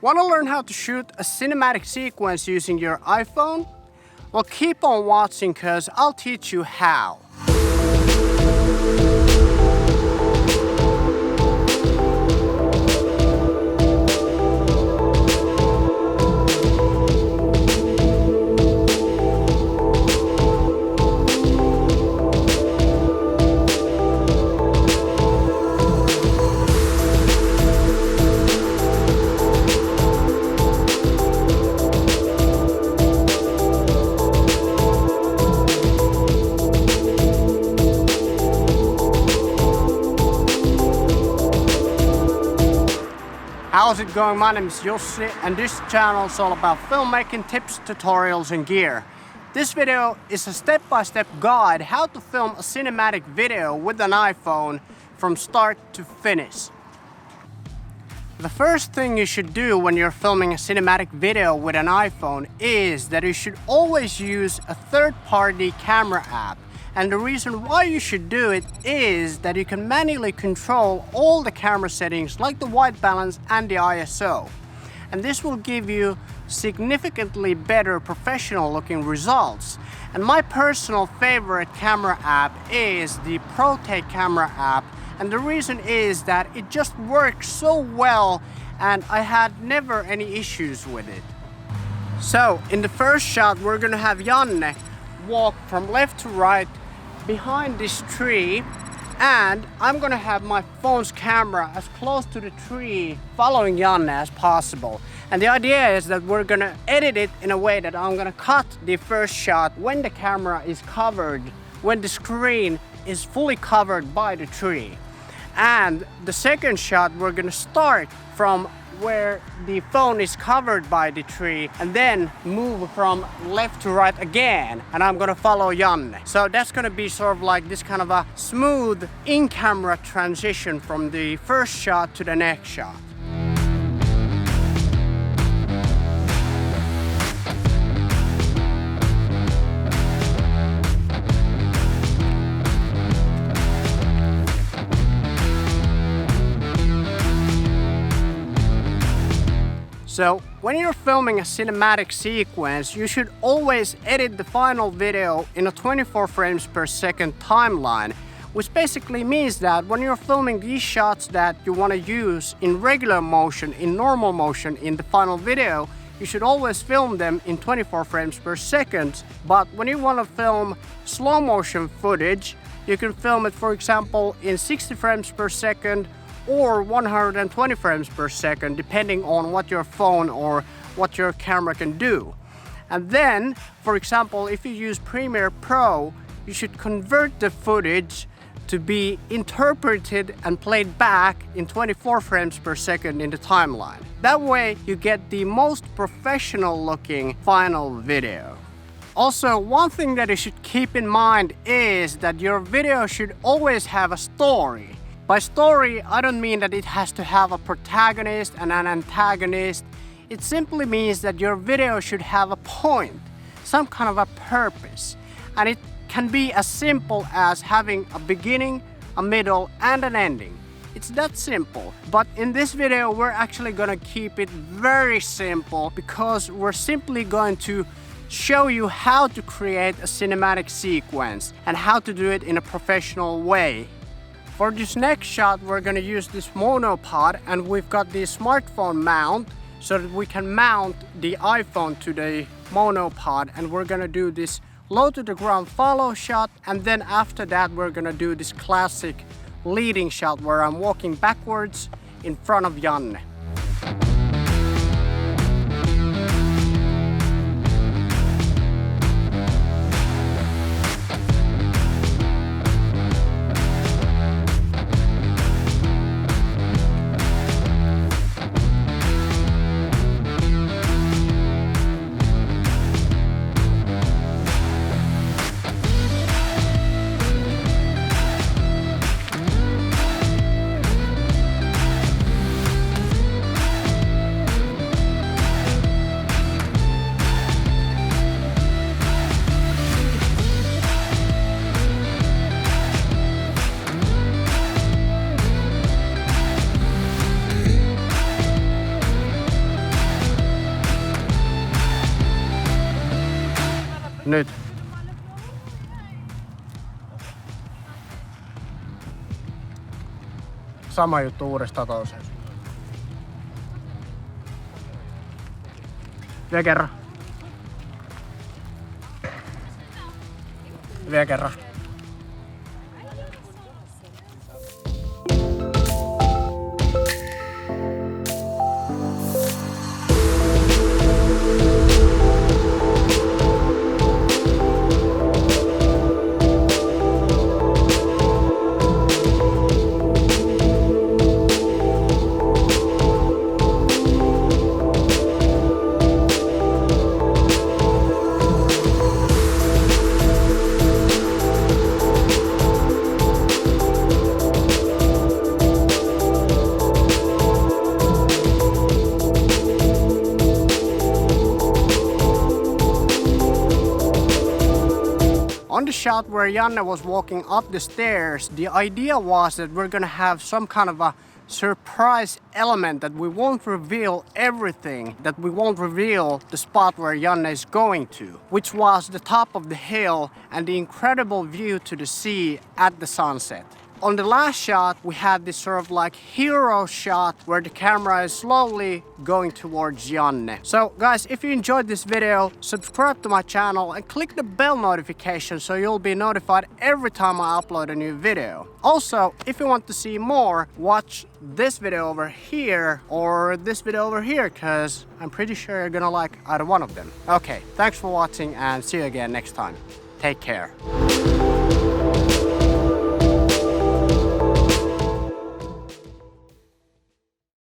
Want to learn how to shoot a cinematic sequence using your iPhone? Well, keep on watching because I'll teach you how. How's it going? My name is Jussi and this channel is all about filmmaking tips, tutorials and gear. This video is a step-by-step guide how to film a cinematic video with an iPhone from start to finish. The first thing you should do when you're filming a cinematic video with an iPhone is that you should always use a third-party camera app. And the reason why you should do it is that you can manually control all the camera settings like the white balance and the ISO. And this will give you significantly better professional looking results. And my personal favorite camera app is the ProTake camera app. And the reason is that it just works so well and I had never any issues with it. So in the first shot we're gonna have Janne walk from left to right behind this tree, and I'm gonna have my phone's camera as close to the tree following Janne as possible. And the idea is that we're gonna edit it in a way that I'm gonna cut the first shot when the camera is covered, when the screen is fully covered by the tree. And the second shot we're gonna start from where the phone is covered by the tree and then move from left to right again, and I'm gonna follow Janne. So that's gonna be sort of like this kind of a smooth in-camera transition from the first shot to the next shot. So when you're filming a cinematic sequence, you should always edit the final video in a 24 frames per second timeline, which basically means that when you're filming these shots that you want to use in regular motion, in normal motion in the final video, you should always film them in 24 frames per second. But when you want to film slow motion footage, you can film it, for example, in 60 frames per second or 120 frames per second, depending on what your phone or what your camera can do. And then, for example, if you use Premiere Pro, you should convert the footage to be interpreted and played back in 24 frames per second in the timeline. That way you get the most professional looking final video. Also, one thing that you should keep in mind is that your video should always have a story. By story, I don't mean that it has to have a protagonist and an antagonist. It simply means that your video should have a point, some kind of a purpose. And it can be as simple as having a beginning, a middle, and an ending. It's that simple. But in this video, we're actually gonna keep it very simple because we're simply going to show you how to create a cinematic sequence and how to do it in a professional way. For this next shot, we're gonna use this monopod, and we've got the smartphone mount so that we can mount the iPhone to the monopod, and we're gonna do this low to the ground follow shot, and then after that we're gonna do this classic leading shot where I'm walking backwards in front of Janne. Nyt. Sama juttu uudestaan toiseen. Vielä kerran. Vielä kerran. On the shot where Janne was walking up the stairs, the idea was that we're gonna have some kind of a surprise element, that we won't reveal everything, that we won't reveal the spot where Janne is going to, which was the top of the hill and the incredible view to the sea at the sunset. On the last shot, we had this sort of like hero shot where the camera is slowly going towards Janne. So guys, if you enjoyed this video, subscribe to my channel and click the bell notification so you'll be notified every time I upload a new video. Also, if you want to see more, watch this video over here or this video over here, because I'm pretty sure you're gonna like either one of them. Okay, thanks for watching and see you again next time. Take care.